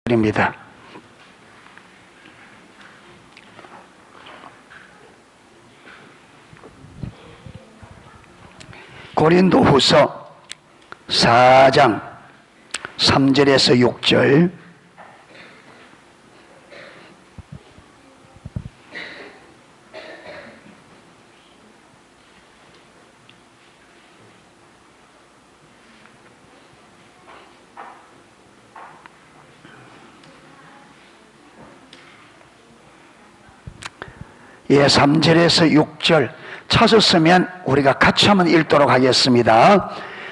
드립니다. 고린도후서 4장 3절에서 6절. 예, 3절에서 6절 찾았으면 우리가 같이 한번 읽도록 하겠습니다.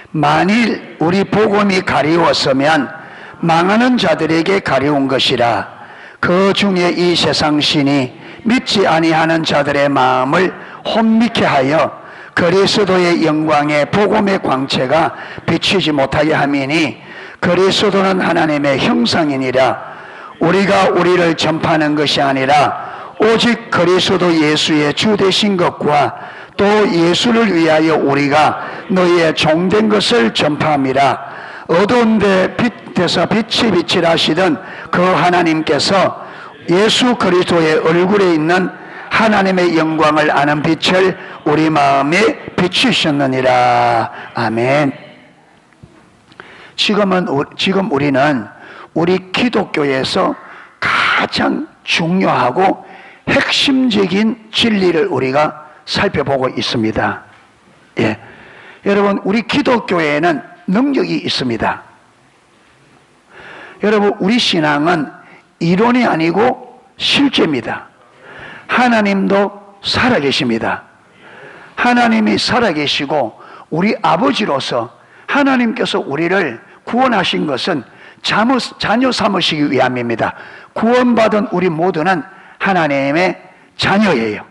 만일 우리 복음이 가리웠으면 망하는 자들에게 가리운 것이라. 그 중에 이 세상 신이 믿지 아니하는 자들의 마음을 혼미케 하여 그리스도의 영광의 복음의 광채가 비치지 못하게 함이니, 그리스도는 하나님의 형상이니라. 우리가 우리를 전파하는 것이 아니라 오직 그리스도 예수의 주 되신 것과 또 예수를 위하여 우리가 너희의 종된 것을 전파함이라. 어두운 데 빛에서 빛이 비치라시던 그 하나님께서 예수 그리스도의 얼굴에 있는 하나님의 영광을 아는 빛을 우리 마음에 비추셨느니라. 아멘. 지금 우리는 우리 기독교에서 가장 중요하고 핵심적인 진리를 우리가 살펴보고 있습니다. 예. 여러분, 우리 기독교에는 능력이 있습니다. 여러분, 우리 신앙은 이론이 아니고 실제입니다. 하나님도 살아계십니다. 하나님이 살아계시고 우리 아버지로서 하나님께서 우리를 구원하신 것은 자녀 삼으시기 위함입니다. 구원받은 우리 모두는 하나님의 자녀예요.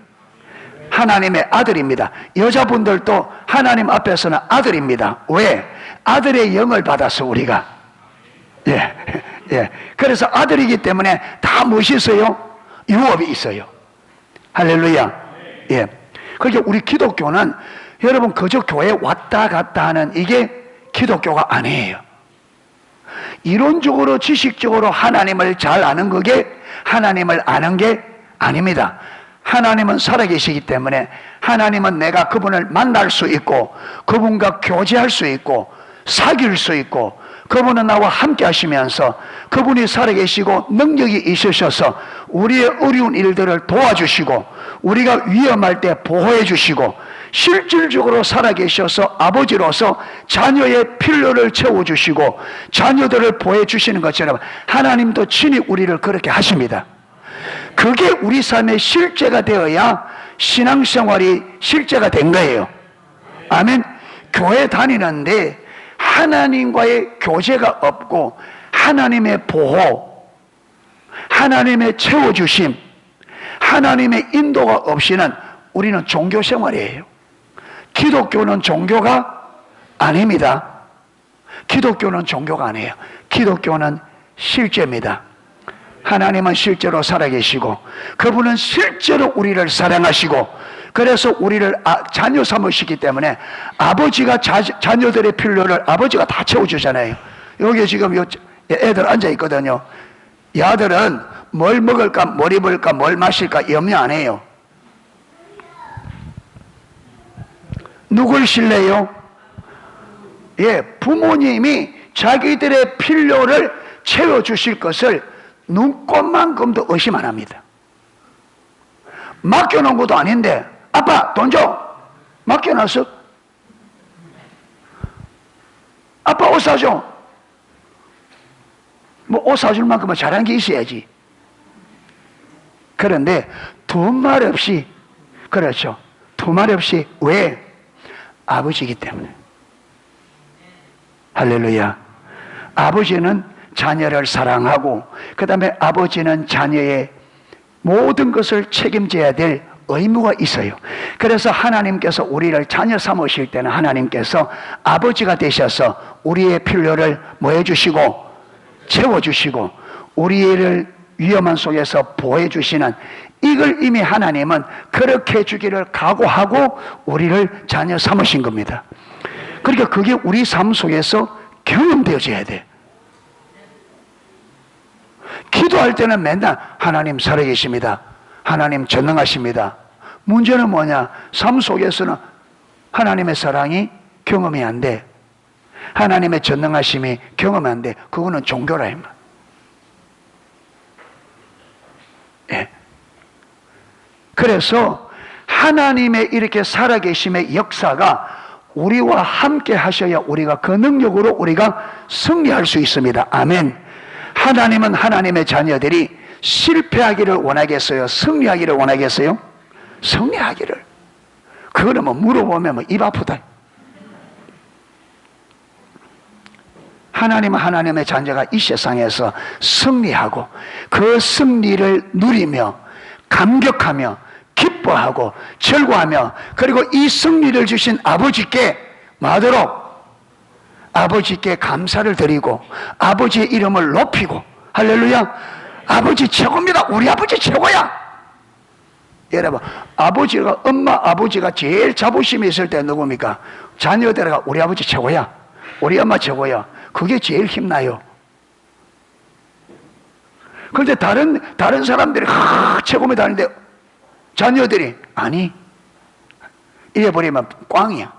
하나님의 아들입니다. 여자분들도 하나님 앞에서는 아들입니다. 왜? 아들의 영을 받아서 우리가. 예. 그래서 아들이기 때문에 다 무엇이 있어요? 유업이 있어요. 할렐루야. 예. 그러니까 우리 기독교는 여러분 그저 교회 왔다 갔다 하는 이게 기독교가 아니에요. 이론적으로 지식적으로 하나님을 잘 아는 그게 하나님을 아는 게 아닙니다. 하나님은 살아계시기 때문에 하나님은 내가 그분을 만날 수 있고 그분과 교제할 수 있고 사귈 수 있고 그분은 나와 함께 하시면서 그분이 살아계시고 능력이 있으셔서 우리의 어려운 일들을 도와주시고 우리가 위험할 때 보호해 주시고 실질적으로 살아계셔서 아버지로서 자녀의 필요를 채워주시고 자녀들을 보호해 주시는 것처럼 하나님도 친히 우리를 그렇게 하십니다. 그게 우리 삶의 실제가 되어야 신앙생활이 실제가 된 거예요. 아멘. 교회 다니는데 하나님과의 교제가 없고 하나님의 보호, 하나님의 채워주심, 하나님의 인도가 없이는 우리는 종교생활이에요. 기독교는 종교가 아닙니다. 기독교는 종교가 아니에요. 기독교는 실제입니다. 하나님은 실제로 살아계시고 그분은 실제로 우리를 사랑하시고 그래서 우리를 자녀 삼으시기 때문에 아버지가 자녀들의 필요를 아버지가 다 채워주잖아요. 여기 지금 애들 앉아있거든요. 이 아들은 뭘 먹을까 뭘 입을까 뭘 마실까 염려 안 해요. 누굴 신뢰요? 예, 부모님이 자기들의 필요를 채워주실 것을 눈꽃만큼도 의심 안 합니다. 맡겨놓은 것도 아닌데 아빠 돈 줘. 맡겨놨어. 아빠 옷 사줘. 뭐 옷 사줄 만큼은 잘한 게 있어야지. 그런데 두 말 없이, 그렇죠, 두 말 없이. 왜? 아버지이기 때문에. 할렐루야. 아버지는 자녀를 사랑하고 그 다음에 아버지는 자녀의 모든 것을 책임져야 될 의무가 있어요. 그래서 하나님께서 우리를 자녀 삼으실 때는 하나님께서 아버지가 되셔서 우리의 필요를 뭐 해주시고 채워주시고 우리를 위험한 속에서 보호해주시는, 이걸 이미 하나님은 그렇게 해주기를 각오하고 우리를 자녀 삼으신 겁니다. 그러니까 그게 우리 삶 속에서 경험되어져야 돼. 기도할 때는 맨날 하나님 살아계십니다. 하나님 전능하십니다. 문제는 뭐냐? 삶 속에서는 하나님의 사랑이 경험이 안 돼. 하나님의 전능하심이 경험이 안 돼. 그거는 종교라 이 말. 예. 그래서 하나님의 이렇게 살아계심의 역사가 우리와 함께 하셔야 우리가 그 능력으로 우리가 승리할 수 있습니다. 아멘. 하나님은 하나님의 자녀들이 실패하기를 원하겠어요? 승리하기를 원하겠어요? 승리하기를. 그거는 뭐 물어보면 뭐 입 아프다. 하나님은 하나님의 자녀가 이 세상에서 승리하고 그 승리를 누리며 감격하며 기뻐하고 즐거워하며 그리고 이 승리를 주신 아버지께 뭐하도록? 아버지께 감사를 드리고 아버지의 이름을 높이고 할렐루야. 아버지 최고입니다. 우리 아버지 최고야. 여러분, 아버지가 엄마 아버지가 제일 자부심이 있을 때 누굽니까? 자녀들과 우리 아버지 최고야. 우리 엄마 최고야. 그게 제일 힘나요. 그런데 다른 사람들이 최고입니다 하는데 자녀들이 아니 이래버리면 꽝이야.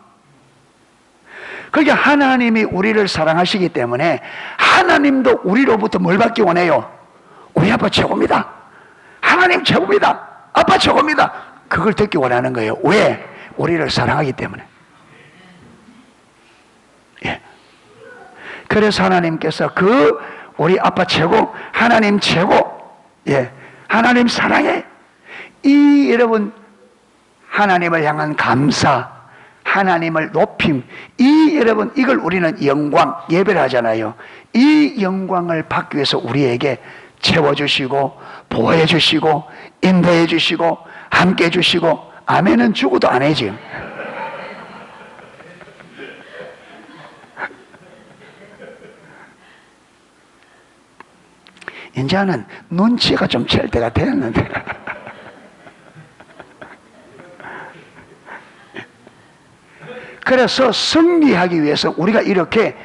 그러니까 하나님이 우리를 사랑하시기 때문에 하나님도 우리로부터 뭘 받기 원해요? 우리 아빠 최고입니다. 하나님 최고입니다. 아빠 최고입니다. 그걸 듣기 원하는 거예요. 왜? 우리를 사랑하기 때문에. 예. 그래서 하나님께서 그 우리 아빠 최고, 하나님 최고, 예, 하나님 사랑해. 이 여러분 하나님을 향한 감사, 하나님을 높임, 이 여러분 이걸 우리는 영광, 예배를 하잖아요. 이 영광을 받기 위해서 우리에게 채워주시고 보호해주시고 인도해주시고 함께해주시고 아멘은 죽어도 안 해 지금. 이제는 눈치가 좀 챌 때가 됐는데 그래서 승리하기 위해서 우리가 이렇게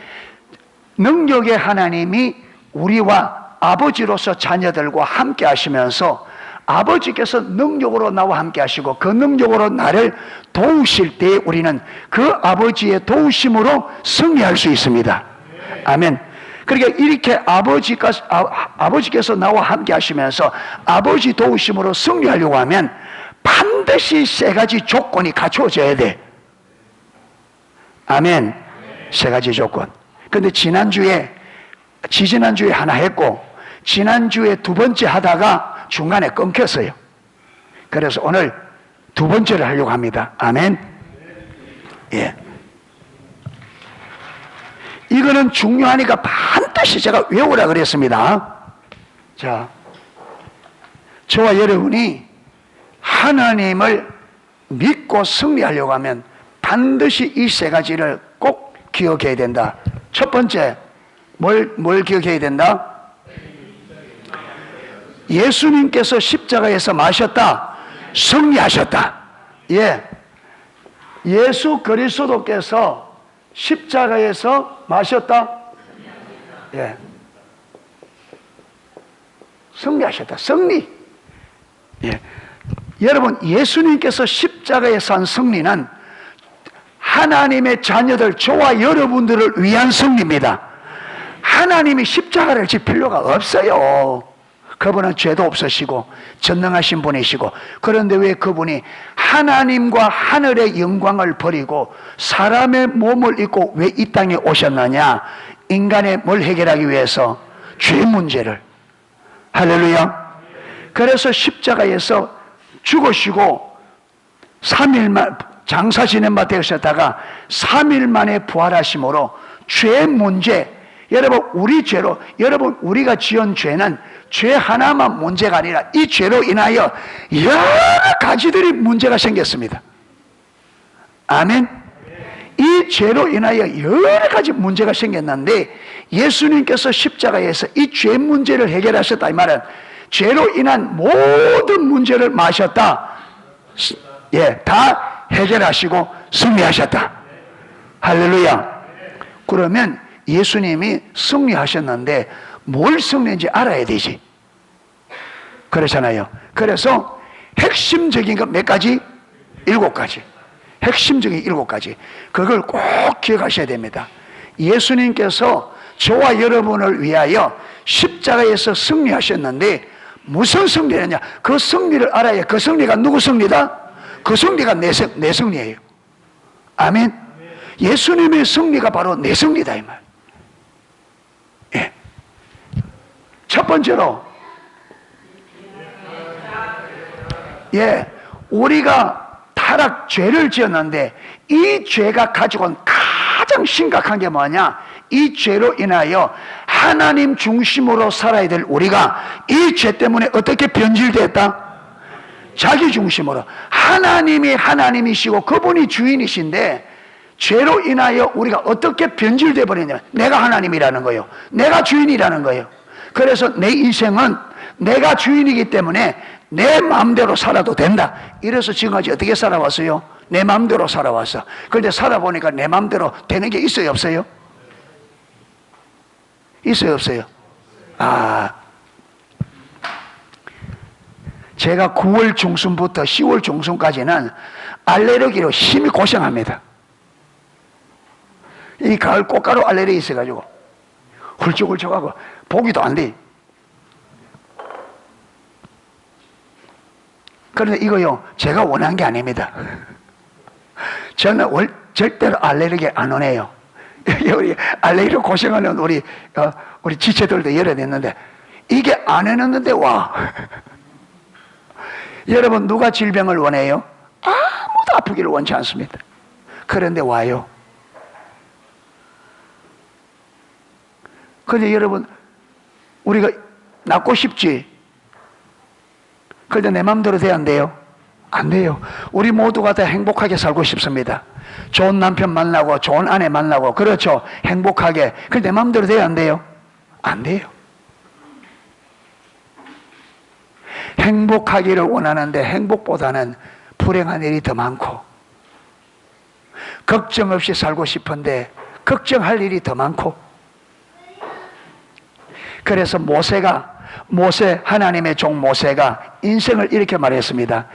능력의 하나님이 우리와 아버지로서 자녀들과 함께 하시면서 아버지께서 능력으로 나와 함께 하시고 그 능력으로 나를 도우실 때 우리는 그 아버지의 도우심으로 승리할 수 있습니다. 아멘. 그러니까 이렇게 아버지께서 나와 함께 하시면서 아버지 도우심으로 승리하려고 하면 반드시 세 가지 조건이 갖춰져야 돼. 아멘. 세 가지 조건. 근데 지지난주에 하나 했고 지난주에 두 번째 하다가 중간에 끊겼어요. 그래서 오늘 두 번째를 하려고 합니다. 아멘. 예. 이거는 중요하니까 반드시 제가 외우라 그랬습니다. 자, 저와 여러분이 하나님을 믿고 승리하려고 하면 반드시 이 세 가지를 꼭 기억해야 된다. 첫 번째, 뭘 기억해야 된다? 예수님께서 십자가에서 마셨다, 승리하셨다. 예. 예수 그리스도께서 십자가에서 마셨다, 예. 승리하셨다. 승리. 예. 여러분, 예수님께서 십자가에서 한 승리는 하나님의 자녀들, 저와 여러분들을 위한 승리입니다. 하나님이 십자가를 질 필요가 없어요. 그분은 죄도 없으시고 전능하신 분이시고, 그런데 왜 그분이 하나님과 하늘의 영광을 버리고 사람의 몸을 입고 왜 이 땅에 오셨느냐? 인간의 뭘 해결하기 위해서? 죄 문제를. 할렐루야. 그래서 십자가에서 죽으시고 3일만 장사 지낸 바 되셨다가 3일 만에 부활하심으로 죄 문제, 여러분 우리 죄로, 여러분 우리가 지은 죄는 죄 하나만 문제가 아니라 이 죄로 인하여 여러 가지들이 문제가 생겼습니다. 아멘. 이 죄로 인하여 여러 가지 문제가 생겼는데 예수님께서 십자가에서 이 죄 문제를 해결하셨다. 이 말은 죄로 인한 모든 문제를 마셨다. 예, 다 해결하시고 승리하셨다. 할렐루야. 그러면 예수님이 승리하셨는데 뭘 승리인지 알아야 되지. 그렇잖아요. 그래서 핵심적인 것 몇 가지? 7가지. 핵심적인 7가지. 그걸 꼭 기억하셔야 됩니다. 예수님께서 저와 여러분을 위하여 십자가에서 승리하셨는데 무슨 승리느냐? 그 승리를 알아야 그 승리가 누구 승리다? 그 승리가 내 승리예요. 아멘. 예수님의 승리가 바로 내 승리다 이 말. 예. 첫 번째로 우리가 타락 죄를 지었는데 이 죄가 가지고 온 가장 심각한 게 뭐냐? 이 죄로 인하여 하나님 중심으로 살아야 될 우리가 이 죄 때문에 어떻게 변질됐다? 자기 중심으로. 하나님이 하나님이시고 그분이 주인이신데 죄로 인하여 우리가 어떻게 변질돼 버리냐? 내가 하나님이라는 거예요. 내가 주인이라는 거예요. 그래서 내 인생은 내가 주인이기 때문에 내 마음대로 살아도 된다. 이래서 지금까지 어떻게 살아왔어요? 내 마음대로 살아왔어. 그런데 살아보니까 내 마음대로 되는 게 있어요, 없어요? 있어요, 없어요? 제가 9월 중순부터 10월 중순까지는 알레르기로 심히 고생합니다. 이 가을 꽃가루 알레르기 있어가지고 훌쩍훌쩍하고 보기도 안 돼. 그런데 이거요, 제가 원한 게 아닙니다. 저는 절대로 알레르기 안 오네요. 우리 알레르기로 고생하는 우리 지체들도 여러 있는데 이게 안 해놨는데 와. 여러분 누가 질병을 원해요? 아무도 아프기를 원치 않습니다. 그런데 와요. 그런데 여러분 우리가 낫고 싶지? 그런데 내 마음대로 돼야 안 돼요? 안 돼요. 우리 모두가 다 행복하게 살고 싶습니다. 좋은 남편 만나고 좋은 아내 만나고 그렇죠. 행복하게. 그런데 내 마음대로 돼야 안 돼요? 안 돼요. 행복하기를 원하는데 행복보다는 불행한 일이 더 많고 걱정 없이 살고 싶은데 걱정할 일이 더 많고 그래서 하나님의 종 모세가 인생을 이렇게 말했습니다.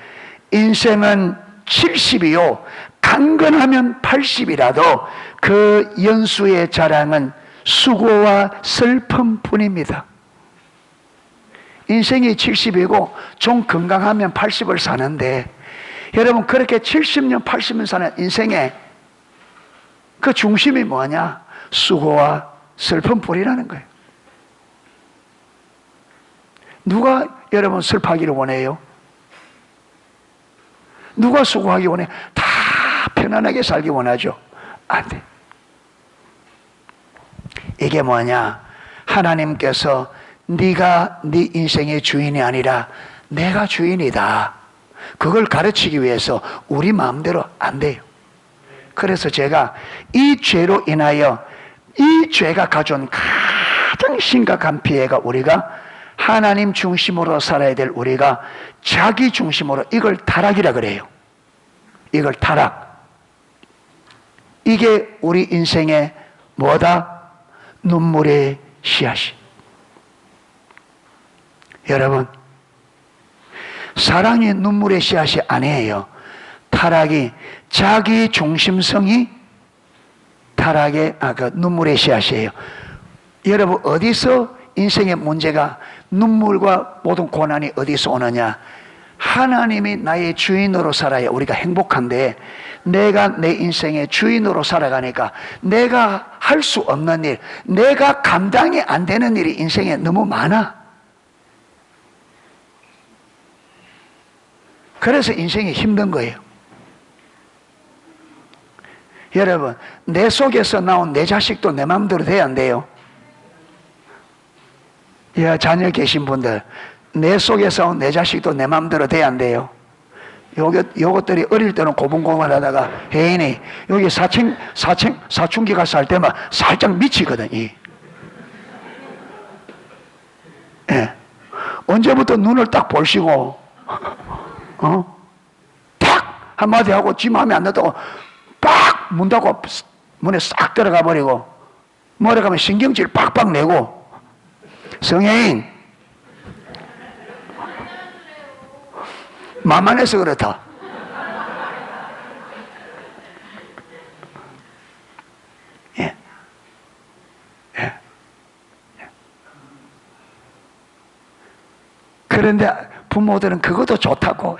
인생은 70이요 강건하면 80이라도 그 연수의 자랑은 수고와 슬픔뿐입니다. 인생이 70이고 좀 건강하면 80을 사는데 여러분 그렇게 70년 80년 사는 인생의 그 중심이 뭐냐? 수고와 슬픔뿐이라는 거예요. 누가 여러분 슬퍼하기를 원해요? 누가 수고하기 원해? 다 편안하게 살기 원하죠. 안 돼. 이게 뭐냐? 하나님께서 네가 네 인생의 주인이 아니라 내가 주인이다. 그걸 가르치기 위해서 우리 마음대로 안 돼요. 그래서 제가 이 죄로 인하여 이 죄가 가져온 가장 심각한 피해가 우리가 하나님 중심으로 살아야 될 우리가 자기 중심으로 이걸 타락이라 그래요. 이걸 타락. 이게 우리 인생의 뭐다? 눈물의 씨앗이. 여러분 사랑이 눈물의 씨앗이 아니에요. 타락이 자기 중심성이 타락의 눈물의 씨앗이에요. 여러분 어디서 인생의 문제가 눈물과 모든 고난이 어디서 오느냐? 하나님이 나의 주인으로 살아야 우리가 행복한데 내가 내 인생의 주인으로 살아가니까 내가 할 수 없는 일, 내가 감당이 안 되는 일이 인생에 너무 많아. 그래서 인생이 힘든 거예요. 여러분 내 속에서 나온 내 자식도 내 마음대로 돼야 안 돼요? 자녀 계신 분들 내 속에서 온 내 자식도 내 마음대로 돼야 안 돼요? 요것들이 어릴 때는 고분고분하다가 혜인이 여기 사춘기 가서 할 때만 살짝 미치거든. 언제부터 눈을 딱 볼시고 탁 한마디 하고 지 마음에 안 든다고 빡 문 닫고 문에 싹 들어가 버리고 뭐라 가면 신경질 빡빡 내고 성혜인 만만해서 그렇다. 예. 예. 그런데 부모들은 그것도 좋다고.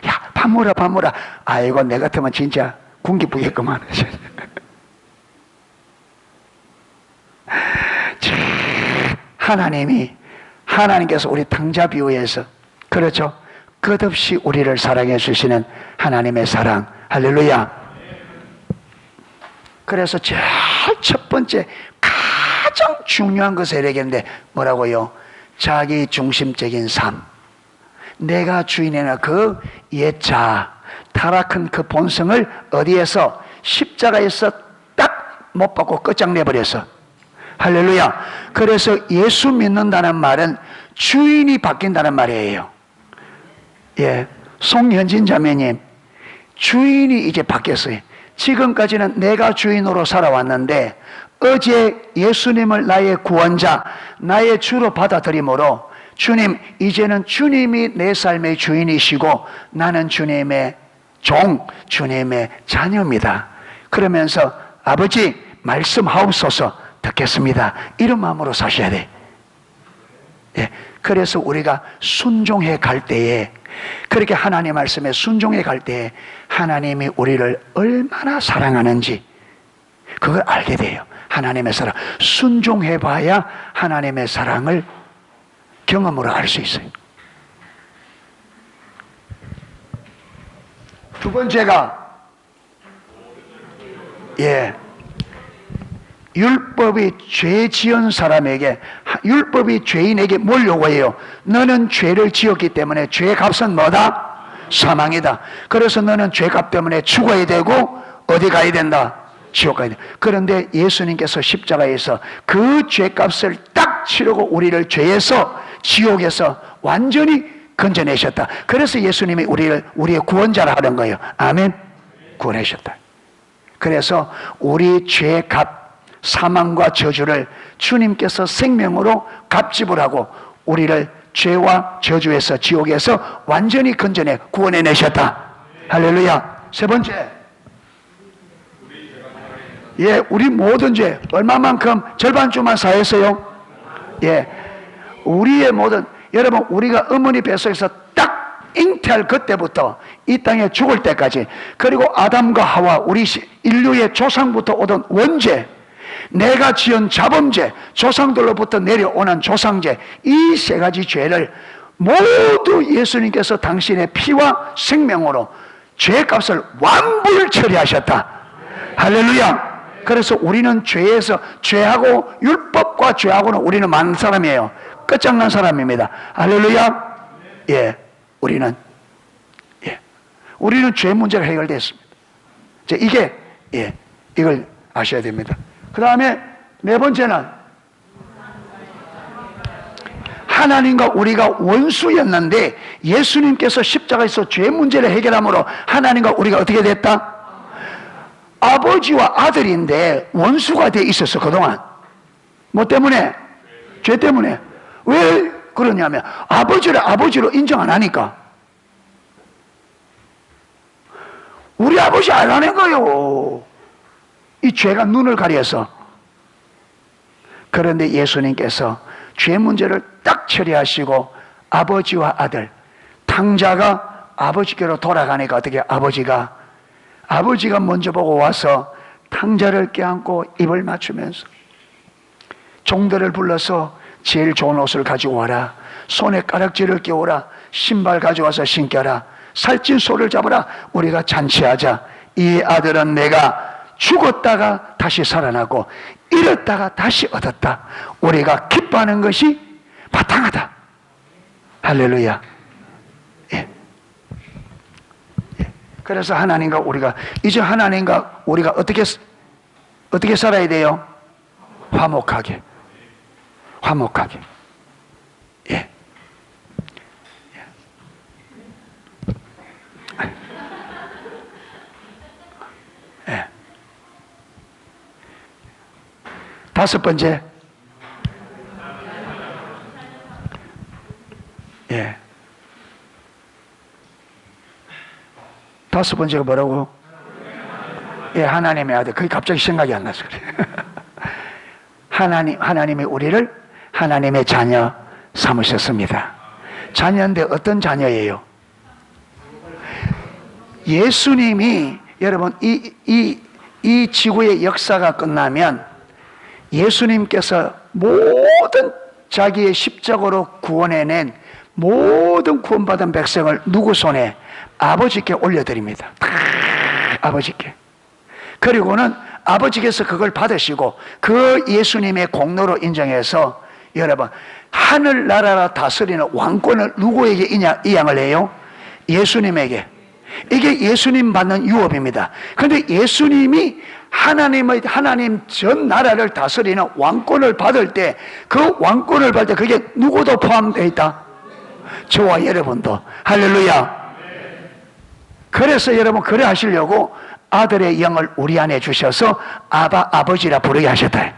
야, 밥 먹어라, 밥 먹어라. 아이고, 내 같으면 진짜 군기 부겠구만. 하나님께서 우리 탕자 비유에서, 그렇죠, 끝없이 우리를 사랑해 주시는 하나님의 사랑. 할렐루야. 그래서 제일 첫 번째 가장 중요한 것을 얘기했는데 뭐라고요? 자기 중심적인 삶. 내가 주인이나 그 옛자 타락한 그 본성을 어디에서? 십자가에서 딱 못 박고 끝장내버렸어. 할렐루야. 그래서 예수 믿는다는 말은 주인이 바뀐다는 말이에요. 예, 송현진 자매님, 주인이 이제 바뀌었어요. 지금까지는 내가 주인으로 살아왔는데 어제 예수님을 나의 구원자, 나의 주로 받아들임으로 주님, 이제는 주님이 내 삶의 주인이시고 나는 주님의 종, 주님의 자녀입니다. 그러면서 아버지 말씀하옵소서, 듣겠습니다. 이런 마음으로 사셔야 돼. 예, 그래서 우리가 순종해 갈 때에, 그렇게 하나님 말씀에 순종해 갈 때에 하나님이 우리를 얼마나 사랑하는지 그걸 알게 돼요. 하나님의 사랑. 순종해 봐야 하나님의 사랑을 경험으로 알 수 있어요. 두 번째가, 예, 율법이 죄 지은 사람에게, 율법이 죄인에게 뭘 요구해요? 너는 죄를 지었기 때문에 죄의 값은 뭐다? 사망이다. 그래서 너는 죄값 때문에 죽어야 되고 어디 가야 된다? 지옥 가야 된다. 그런데 예수님께서 십자가에서 그 죄값을 딱 치르고 우리를 죄에서, 지옥에서 완전히 건져내셨다. 그래서 예수님이 우리의 구원자라 하는 거예요. 아멘. 구원하셨다. 그래서 우리 죄의 값, 사망과 저주를 주님께서 생명으로 값지불하고 우리를 죄와 저주에서, 지옥에서 완전히 건져내 구원해내셨다. 할렐루야. 세 번째, 예, 우리 모든 죄 얼마만큼? 절반쯤만 사했어요. 예, 우리의 모든, 여러분, 우리가 어머니 뱃속에서 딱 잉태할 그때부터 이 땅에 죽을 때까지, 그리고 아담과 하와, 우리 인류의 조상부터 오던 원죄, 내가 지은 자범죄, 조상들로부터 내려오는 조상죄, 이 세 가지 죄를 모두 예수님께서 당신의 피와 생명으로 죄값을 완불 처리하셨다. 할렐루야. 그래서 우리는 죄에서, 죄하고 율법과 죄하고는 우리는 많은 사람이에요. 끝장난 사람입니다. 할렐루야. 예, 우리는 죄 문제가 해결됐습니다. 이게, 예, 이걸 아셔야 됩니다. 그 다음에 네 번째는, 하나님과 우리가 원수였는데 예수님께서 십자가에서 죄 문제를 해결함으로 하나님과 우리가 어떻게 됐다? 아버지와 아들인데 원수가 돼 있었어, 그동안. 뭐 때문에? 죄 때문에. 왜 그러냐면 아버지를 아버지로 인정 안 하니까. 우리 아버지 알아낸 거요. 이 죄가 눈을 가려서. 그런데 예수님께서 죄 문제를 딱 처리하시고 아버지와 아들, 탕자가 아버지께로 돌아가니까 어떻게? 아버지가 먼저 보고 와서 탕자를 껴안고 입을 맞추면서 종들을 불러서 제일 좋은 옷을 가지고 와라, 손에 가락지를 끼워라, 신발 가져와서 신겨라, 살찐 소를 잡아라, 우리가 잔치하자. 이 아들은 내가 죽었다가 다시 살아나고 잃었다가 다시 얻었다. 우리가 기뻐하는 것이 바탕하다. 할렐루야. 예. 예. 그래서 하나님과 우리가, 이제 하나님과 우리가 어떻게 살아야 돼요? 화목하게. 화목하게. 예. 예. 다섯 번째, 예, 다섯 번째가 뭐라고? 예, 하나님의 아들. 그게 갑자기 생각이 안 나서 그래. 하나님이 우리를 하나님의 자녀 삼으셨습니다. 자녀인데 어떤 자녀예요? 예수님이, 여러분, 이 지구의 역사가 끝나면 예수님께서 모든 자기의 십자가로 구원해낸 모든 구원받은 백성을 누구 손에? 아버지께 올려드립니다. 다 아버지께. 그리고는 아버지께서 그걸 받으시고 그 예수님의 공로로 인정해서, 여러분, 하늘나라를 다스리는 왕권을 누구에게 이양을 해요? 예수님에게. 이게 예수님 받는 유업입니다. 그런데 예수님이 하나님 전 나라를 다스리는 왕권을 받을 때, 그 왕권을 받을 때 그게 누구도 포함되어 있다? 저와 여러분도. 할렐루야. 그래서 여러분, 그래 하시려고 아들의 영을 우리 안에 주셔서 아버지라 부르게 하셨다.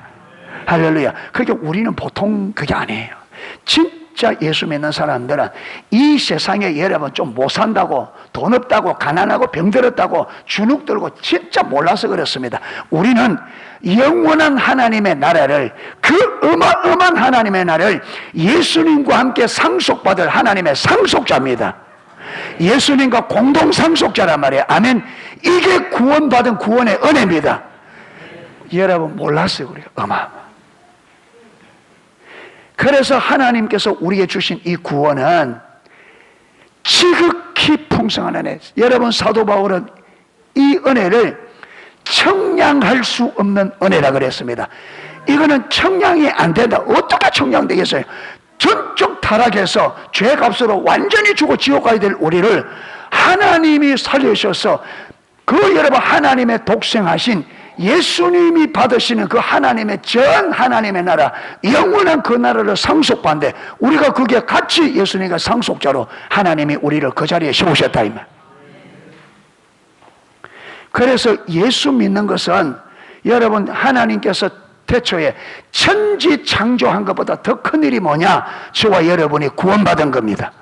할렐루야. 그러니까 우리는 보통 그게 아니에요. 진짜 예수 믿는 사람들은 이 세상에, 여러분, 좀 못 산다고, 돈 없다고, 가난하고, 병들었다고, 주눅 들고 진짜 몰라서 그렇습니다. 우리는 영원한 하나님의 나라를, 그 어마어마한 하나님의 나라를 예수님과 함께 상속받을 하나님의 상속자입니다. 예수님과 공동 상속자란 말이에요. 아멘. 이게 구원받은 구원의 은혜입니다. 여러분 몰랐어요. 우리가 어마어마. 그래서 하나님께서 우리에게 주신 이 구원은 지극히 풍성한 은혜. 여러분, 사도 바울은 이 은혜를 청량할 수 없는 은혜라 그랬습니다. 이거는 청량이 안 된다. 어떻게 청량되겠어요? 전적 타락해서 죄값으로 완전히 죽어 지옥 가야 될 우리를 하나님이 살려주셔서, 그 여러분 하나님의 독생하신 예수님이 받으시는 그 하나님의 전 하나님의 나라, 영원한 그 나라를 상속받는데, 우리가 그게 같이 예수님과 상속자로 하나님이 우리를 그 자리에 세우셨다 이 말. 그래서 예수 믿는 것은, 여러분, 하나님께서 태초에 천지 창조한 것보다 더 큰 일이 뭐냐? 저와 여러분이 구원받은 겁니다.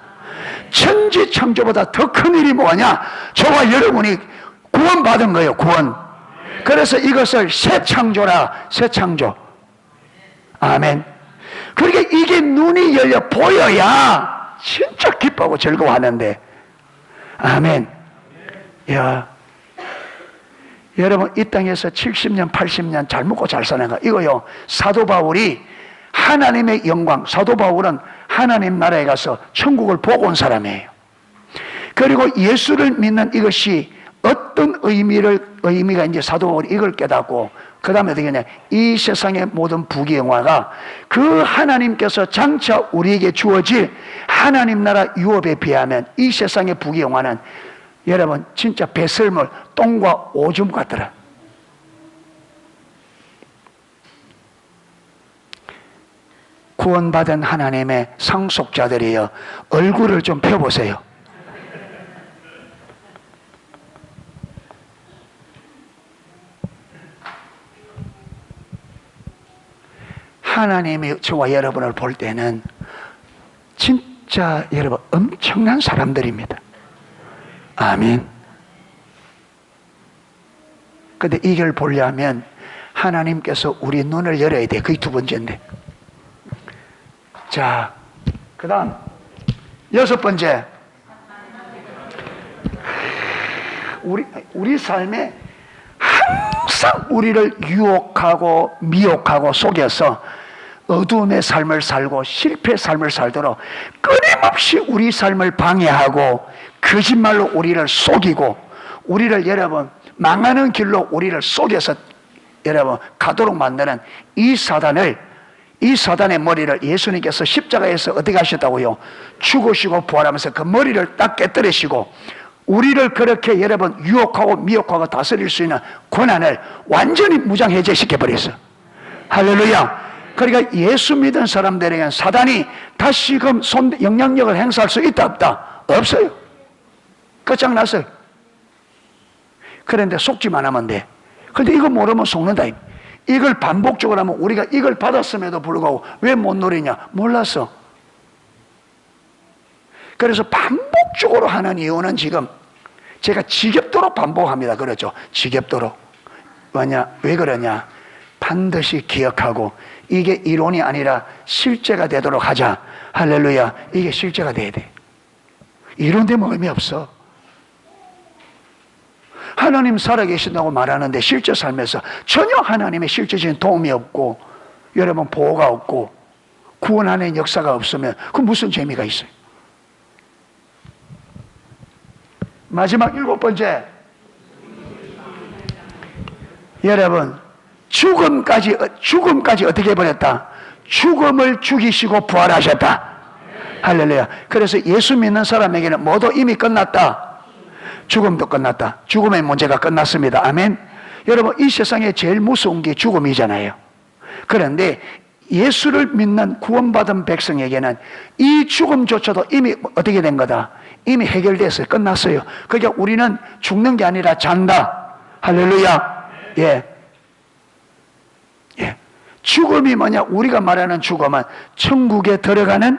천지 창조보다 더 큰 일이 뭐냐? 저와 여러분이 구원받은 거예요. 구원. 그래서 이것을 새 창조라, 새 창조. 아멘. 그러니까 이게 눈이 열려 보여야 진짜 기뻐하고 즐거워하는데. 아멘. 야, 여러분, 이 땅에서 70년, 80년 잘 먹고 잘 사는 거, 이거요, 사도 바울이 하나님의 영광, 사도 바울은 하나님 나라에 가서 천국을 보고 온 사람이에요. 그리고 예수를 믿는 이것이 어떤 의미가 이제 사도 바울이 이걸 깨닫고, 그 다음에 어떻게 하냐, 이 세상의 모든 부귀영화가 그 하나님께서 장차 우리에게 주어질 하나님 나라 유업에 비하면 이 세상의 부귀영화는, 여러분, 진짜 배설물, 똥과 오줌 같더라. 구원받은 하나님의 상속자들이여, 얼굴을 좀 펴보세요. 하나님이 저와 여러분을 볼 때는 진짜 여러분 엄청난 사람들입니다. 아멘. 근데 이걸 보려면 하나님께서 우리 눈을 열어야 돼. 그게 두 번째인데. 자, 그 다음 여섯 번째, 우리 삶에 항상 우리를 유혹하고 미혹하고 속여서 어두움의 삶을 살고 실패의 삶을 살도록 끊임없이 우리 삶을 방해하고 거짓말로 우리를 속이고, 우리를, 여러분, 망하는 길로 우리를 속여서 여러분 가도록 만드는 이 사단의 머리를 예수님께서 십자가에서 어떻게 하셨다고요? 죽으시고 부활하면서 그 머리를 딱 깨뜨리시고, 우리를 그렇게 여러분 유혹하고 미혹하고 다스릴 수 있는 권한을 완전히 무장해제시켜버렸어. 할렐루야. 그러니까 예수 믿은 사람들에게는 사단이 다시금 영향력을 행사할 수 있다 없다? 없어요. 끝장났어요. 그런데 속지만 하면 돼. 그런데 이거 모르면 속는다. 이걸 반복적으로 하면, 우리가 이걸 받았음에도 불구하고 왜 못 누리냐? 몰랐어. 그래서 반복적으로 하는 이유는 지금 제가 지겹도록 반복합니다. 그렇죠? 지겹도록. 왜 그러냐? 반드시 기억하고 이게 이론이 아니라 실제가 되도록 하자. 할렐루야. 이게 실제가 돼야 돼. 이론 되면 의미 없어. 하나님 살아계신다고 말하는데 실제 삶에서 전혀 하나님의 실제적인 도움이 없고 여러분 보호가 없고 구원하는 역사가 없으면 그 무슨 재미가 있어요? 마지막 7번째, 여러분 죽음까지 어떻게 해버렸다? 죽음을 죽이시고 부활하셨다. 할렐루야. 그래서 예수 믿는 사람에게는 모두 이미 끝났다. 죽음도 끝났다. 죽음의 문제가 끝났습니다. 아멘. 여러분 이 세상에 제일 무서운 게 죽음이잖아요. 그런데 예수를 믿는 구원받은 백성에게는 이 죽음조차도 이미 어떻게 된 거다? 이미 해결됐어요. 끝났어요. 그러니까 우리는 죽는 게 아니라 잔다. 할렐루야. 예. 예. 죽음이 뭐냐? 우리가 말하는 죽음은 천국에 들어가는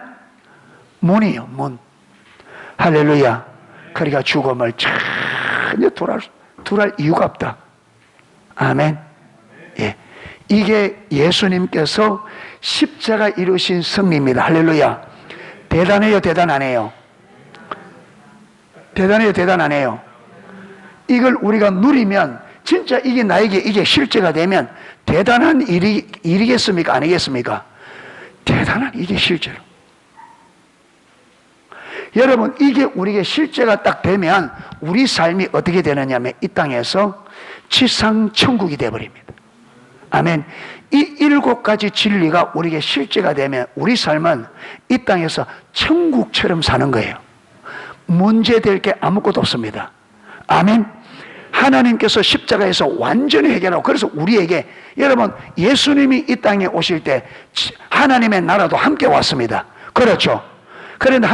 문이에요. 문. 할렐루야. 그러니까 죽음을 전혀 둘할 이유가 없다. 아멘. 예. 이게 예수님께서 십자가 이루신 승리입니다. 할렐루야. 대단해요, 대단하네요. 대단해요, 대단하네요. 이걸 우리가 누리면 진짜 이게 나에게 이게 실제가 되면 대단한 일이겠습니까? 아니겠습니까? 대단한 이게 실제로. 여러분 이게 우리에게 실제가 딱 되면 우리 삶이 어떻게 되느냐면 이 땅에서 지상 천국이 되어버립니다. 아멘. 이 7가지 진리가 우리에게 실제가 되면 우리 삶은 이 땅에서 천국처럼 사는 거예요. 문제될 게 아무것도 없습니다. 아멘. 하나님께서 십자가에서 완전히 해결하고, 그래서 우리에게, 여러분 예수님이 이 땅에 오실 때 하나님의 나라도 함께 왔습니다. 그렇죠? 그런데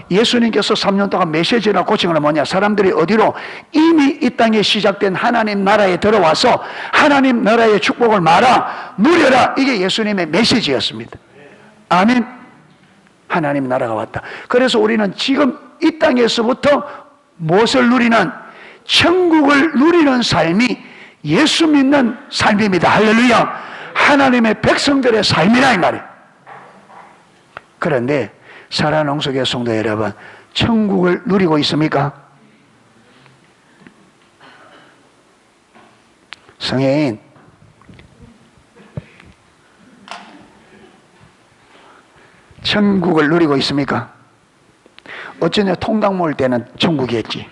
예수님께서 3년 동안 메시지나 고칭을 뭐냐? 사람들이 어디로? 이미 이 땅에 시작된 하나님 나라에 들어와서 하나님 나라의 축복을 말아, 누려라. 이게 예수님의 메시지였습니다. 아멘. 하나님 나라가 왔다. 그래서 우리는 지금 이 땅에서부터 무엇을 누리는? 천국을 누리는 삶이 예수 믿는 삶입니다. 할렐루야. 하나님의 백성들의 삶이라 이 말이에요. 그런데 사랑농수교회 성도 여러분, 천국을 누리고 있습니까? 성혜인, 천국을 누리고 있습니까? 어쩌냐 통닭 먹을 때는 천국이었지.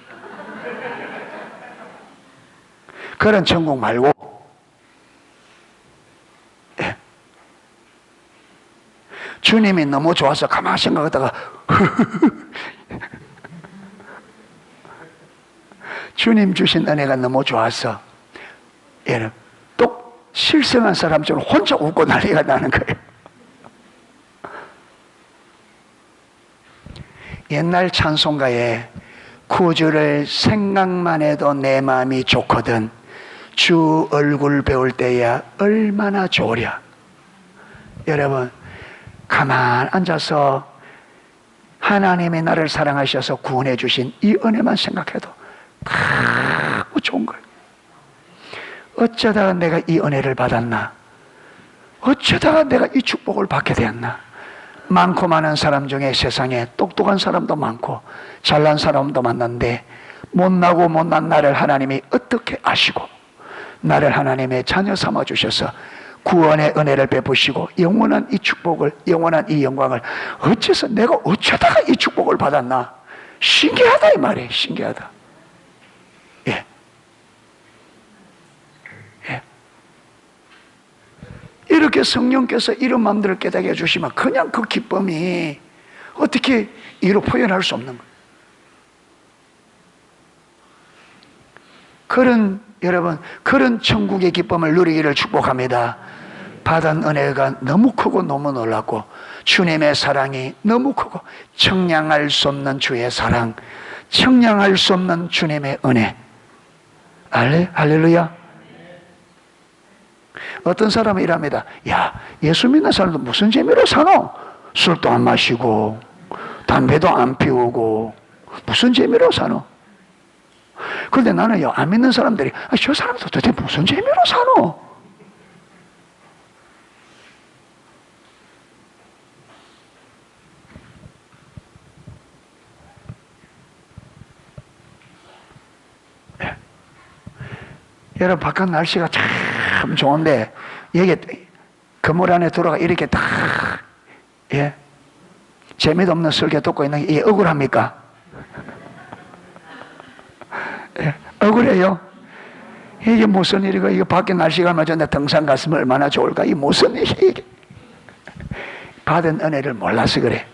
그런 천국 말고, 예. 주님이 너무 좋아서 가만히 생각하다가 주님 주신 은혜가 너무 좋아서 여러분 또 실성한 사람처럼 혼자 웃고 난리가 나는 거예요. 옛날 찬송가에 구주를 생각만 해도 내 마음이 좋거든 주 얼굴 배울 때야 얼마나 좋으랴. 여러분 가만 앉아서 하나님이 나를 사랑하셔서 구원해 주신 이 은혜만 생각해도 너무 좋은 거예요. 어쩌다가 내가 이 은혜를 받았나? 어쩌다가 내가 이 축복을 받게 되었나? 많고 많은 사람 중에 세상에 똑똑한 사람도 많고 잘난 사람도 많는데 못나고 못난 나를 하나님이 어떻게 아시고 나를 하나님의 자녀 삼아 주셔서 구원의 은혜를 베푸시고 영원한 이 축복을, 영원한 이 영광을 어째서 내가 어쩌다가 이 축복을 받았나? 신기하다 이 말이에요. 신기하다. 예. 예. 이렇게 성령께서 이런 마음들을 깨닫게 해주시면 그냥 그 기쁨이 어떻게 이로 표현할 수 없는 거예요. 여러분 그런 천국의 기쁨을 누리기를 축복합니다. 받은 은혜가 너무 크고 너무 놀랍고 주님의 사랑이 너무 크고 청량할 수 없는 주의 사랑, 청량할 수 없는 주님의 은혜. 할렐루야. 어떤 사람은 이랍니다. 야, 예수 믿는 사람도 무슨 재미로 사노? 술도 안 마시고 담배도 안 피우고 무슨 재미로 사노? 그런데 나는요, 안 믿는 사람들이, 저 사람도 도대체 무슨 재미로 사노? 예. 여러분, 바깥 날씨가 참 좋은데, 여기 건물 안에 들어가 이렇게 딱, 예, 재미도 없는 설교 듣고 있는 게 이게 억울합니까? 예, 억울해요. 이게 무슨 일이고, 이거 밖에 날씨가 맞았는데 등산 갔으면 얼마나 좋을까? 이게 무슨 일이야, 이게. 받은 은혜를 몰라서 그래.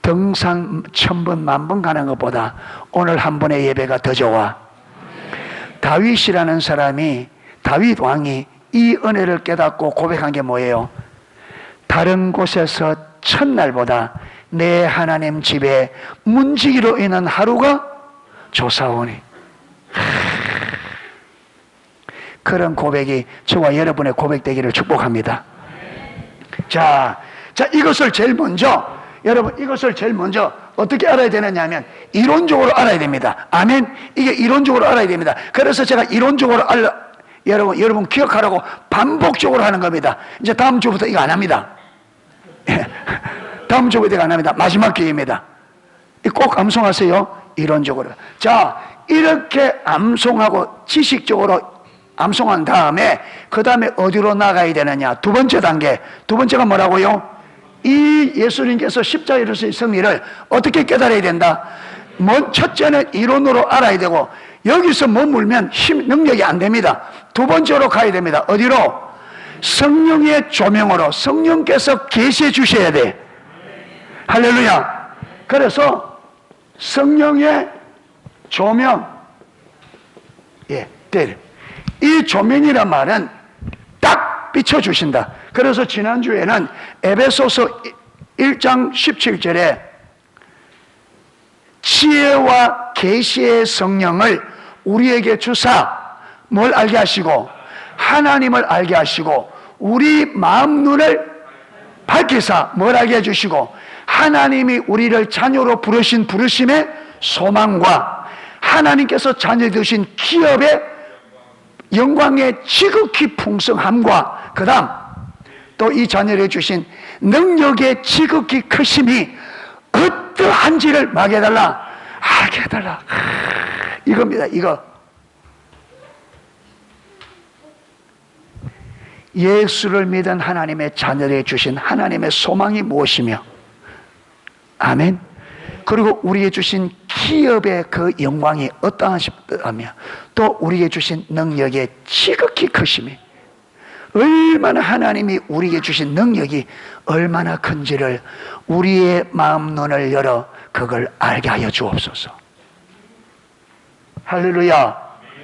등산 1000번, 10,000번 가는 것보다 오늘 한 번의 예배가 더 좋아. 다윗이라는 사람이, 다윗 왕이 이 은혜를 깨닫고 고백한 게 뭐예요? 다른 곳에서 첫날보다 내 하나님 집에 문지기로 인한 하루가 좋사오니. 그런 고백이 저와 여러분의 고백되기를 축복합니다. 자, 이것을 제일 먼저, 여러분, 이것을 제일 먼저 어떻게 알아야 되느냐 하면 이론적으로 알아야 됩니다. 아멘. 이게 이론적으로 알아야 됩니다. 그래서 제가 이론적으로 여러분 기억하라고 반복적으로 하는 겁니다. 이제 다음 주부터 이거 안 합니다. 다음 주부터 이거 안 합니다. 마지막 기회입니다. 꼭 암송하세요. 이론적으로. 자, 이렇게 암송하고 지식적으로 암송한 다음에 그 다음에 어디로 나가야 되느냐? 두 번째 단계. 두 번째가 뭐라고요? 이 예수님께서 십자가에서의 승리를 어떻게 깨달아야 된다? 첫째는 이론으로 알아야 되고, 여기서 머물면 능력이 안 됩니다. 두 번째로 가야 됩니다. 어디로? 성령의 조명으로 성령께서 계시해 주셔야 돼. 할렐루야. 그래서 성령의 조명, 이 조명이란 말은 딱 비춰주신다. 그래서 지난주에는 에베소서 1장 17절에 지혜와 계시의 성령을 우리에게 주사 뭘 알게 하시고, 하나님을 알게 하시고, 우리 마음 눈을 밝히사 뭘 알게 해주시고, 하나님이 우리를 자녀로 부르신 부르심의 소망과 하나님께서 자녀 되신 기업의 영광의 지극히 풍성함과, 그 다음 또 이 자녀를 주신 능력의 지극히 크심이 어떠한지를 막 해달라, 알게 해달라. 이겁니다. 이거 예수를 믿은 하나님의 자녀를 주신 하나님의 소망이 무엇이며, 아멘. 그리고 우리에게 주신 기업의 그 영광이 어떠하며, 또 우리에게 주신 능력의 지극히 크심이, 얼마나 하나님이 우리에게 주신 능력이 얼마나 큰지를 우리의 마음 눈을 열어 그걸 알게 하여 주옵소서. 할렐루야.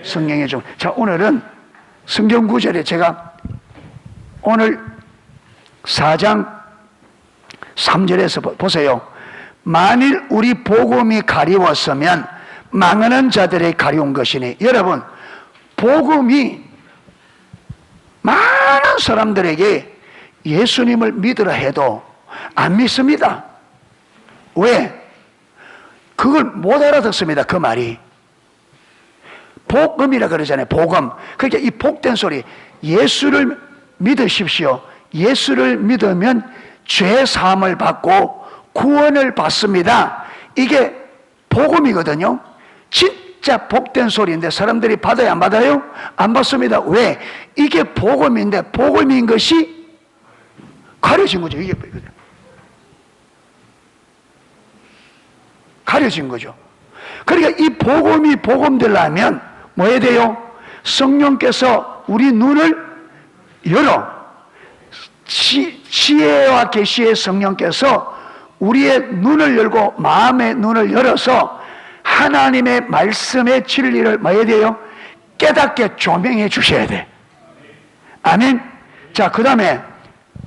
성령의 종. 자, 오늘은 성경 구절에 제가 오늘 4장 3절에서 보세요. 만일 우리 복음이 가리웠으면 망하는 자들의 가리운 것이니. 여러분, 복음이 많은 사람들에게 예수님을 믿으라 해도 안 믿습니다. 왜? 그걸 못 알아듣습니다. 그 말이 복음이라 그러잖아요. 복음. 그러니까 이 복된 소리, 예수를 믿으십시오. 예수를 믿으면 죄 사함을 받고 구원을 받습니다. 이게 복음이거든요. 진짜 복된 소리인데 사람들이 받아요, 안 받아요? 안 받습니다. 왜? 이게 복음인데, 복음인 것이 가려진 거죠. 이게 가려진 거죠. 그러니까 이 복음이 복음되려면 뭐 해야 돼요? 성령께서 우리 눈을 열어. 지혜와 계시의 성령께서 우리의 눈을 열고 마음의 눈을 열어서 하나님의 말씀의 진리를 뭐 해야 돼요? 깨닫게 조명해 주셔야 돼. 아멘. 자, 그 다음에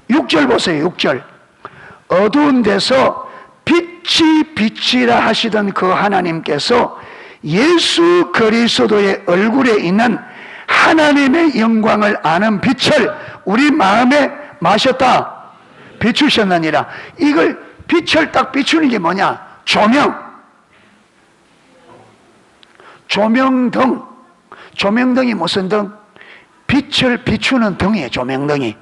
6절 보세요. 6절. 어두운 데서 빛이 빛이라 하시던 그 하나님께서 예수 그리스도의 얼굴에 있는 하나님의 영광을 아는 빛을 우리 마음에 마셨다. 비추셨느니라. 이걸 빛을 딱 비추는 게 뭐냐? 조명. 조명등, 조명등이 무슨 등? 빛을 비추는 등이에요. 조명등이.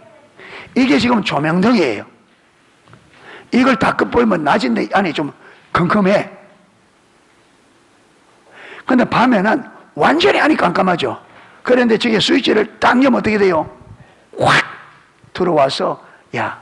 이게 지금 조명등이에요. 이걸 다 끝보이면 낮인데 안이 좀 컴컴해. 근데 밤에는 완전히 안이 깜깜하죠. 그런데 저게 스위치를 딱 열면 어떻게 돼요? 확 들어와서, 야,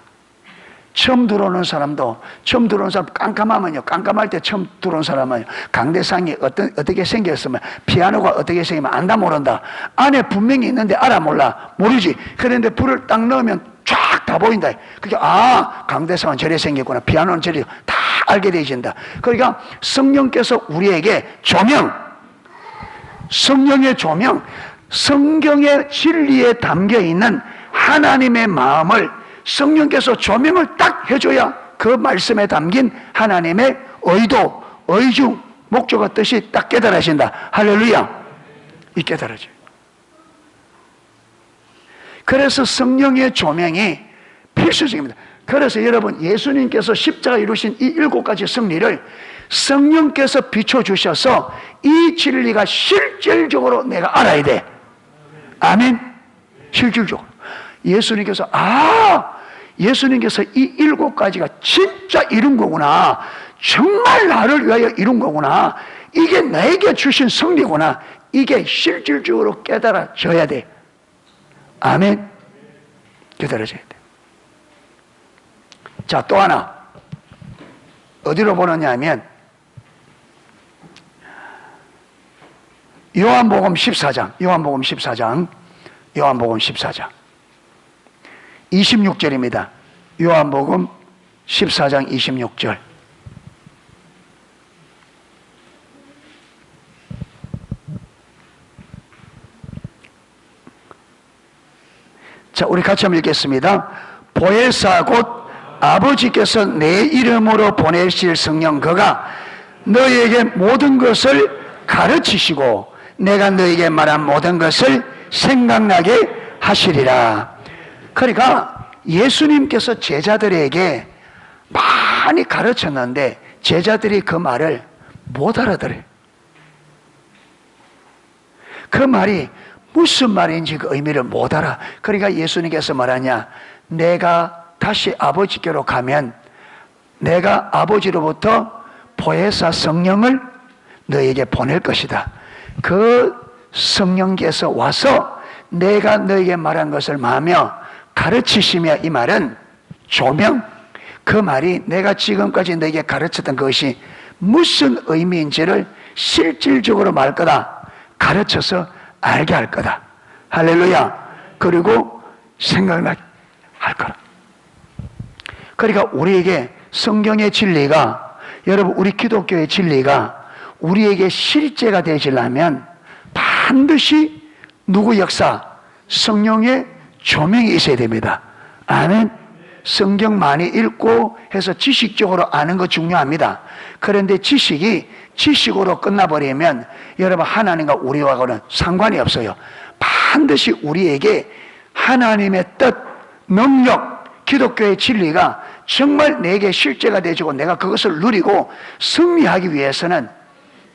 처음 들어오는 사람도, 처음 들어오는 사람 깜깜하면요, 깜깜할 때 처음 들어온 사람은 강대상이 어떻게 생겼으면, 피아노가 어떻게 생기면 안다 모른다. 안에 분명히 있는데 알아 몰라. 모르지. 그런데 불을 딱 넣으면 쫙 다 보인다. 그러니까 아, 강대상은 저래 생겼구나, 피아노는 저래, 다 알게 되어진다. 그러니까 성령께서 우리에게 조명, 성령의 조명, 성경의 진리에 담겨 있는 하나님의 마음을 성령께서 조명을 딱 해줘야 그 말씀에 담긴 하나님의 의도, 의중, 목적과 뜻이 딱 깨달아진다. 할렐루야. 이 깨달아져요. 그래서 성령의 조명이 필수적입니다. 그래서 여러분, 예수님께서 십자가 이루신 이 7가지 승리를 성령께서 비춰주셔서 이 진리가 실질적으로 내가 알아야 돼. 아멘. 실질적으로 예수님께서 예수님께서 이 7가지가 진짜 이룬 거구나, 정말 나를 위하여 이룬 거구나, 이게 나에게 주신 승리구나, 이게 실질적으로 깨달아져야 돼. 아멘. 깨달아져야 돼. 자, 또 하나 어디로 보느냐 하면 요한복음 14장 26절입니다. 요한복음 14장 26절. 자, 우리 같이 한번 읽겠습니다. 보혜사 곧 아버지께서 내 이름으로 보내실 성령 그가 너희에게 모든 것을 가르치시고 내가 너희에게 말한 모든 것을 생각나게 하시리라. 그러니까 예수님께서 제자들에게 많이 가르쳤는데 제자들이 그 말을 못 알아들어요. 그 말이 무슨 말인지 그 의미를 못 알아. 그러니까 예수님께서 말하냐, 내가 다시 아버지께로 가면 내가 아버지로부터 보혜사 성령을 너에게 보낼 것이다. 그 성령께서 와서 내가 너에게 말한 것을 마며 가르치시며, 이 말은 조명, 그 말이 내가 지금까지 너에게 가르쳤던 것이 무슨 의미인지를 실질적으로 말 거다. 가르쳐서 알게 할 거다. 할렐루야. 그리고 생각나게 할 거다. 그러니까 우리에게 성경의 진리가, 여러분 우리 기독교의 진리가 우리에게 실제가 되시려면 반드시 누구 역사? 성령의 조명이 있어야 됩니다. 아멘. 성경 많이 읽고 해서 지식적으로 아는 거 중요합니다. 그런데 지식으로 끝나버리면 여러분 하나님과 우리와는 상관이 없어요. 반드시 우리에게 하나님의 뜻, 능력, 기독교의 진리가 정말 내게 실제가 되어지고 내가 그것을 누리고 승리하기 위해서는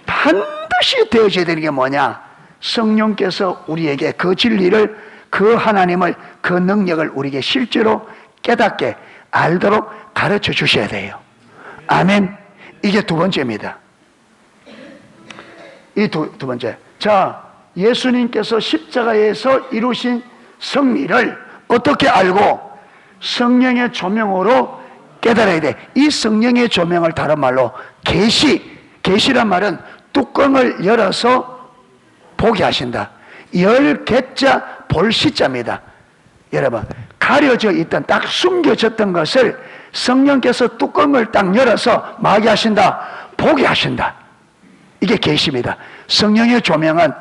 반드시 되어져야 되는 게 뭐냐? 성령께서 우리에게 그 진리를, 그 하나님을, 그 능력을 우리에게 실제로 깨닫게 알도록 가르쳐 주셔야 돼요. 아멘. 이게 두 번째입니다. 이 두 번째. 자, 예수님께서 십자가에서 이루신 승리를 어떻게 알고? 성령의 조명으로 깨달아야 돼. 이 성령의 조명을 다른 말로 계시란 말은 뚜껑을 열어서 보게 하신다. 열 개자 볼 시자입니다. 여러분, 가려져 있던, 딱 숨겨졌던 것을 성령께서 뚜껑을 딱 열어서 마게 하신다, 보게 하신다. 이게 계시입니다. 성령의 조명은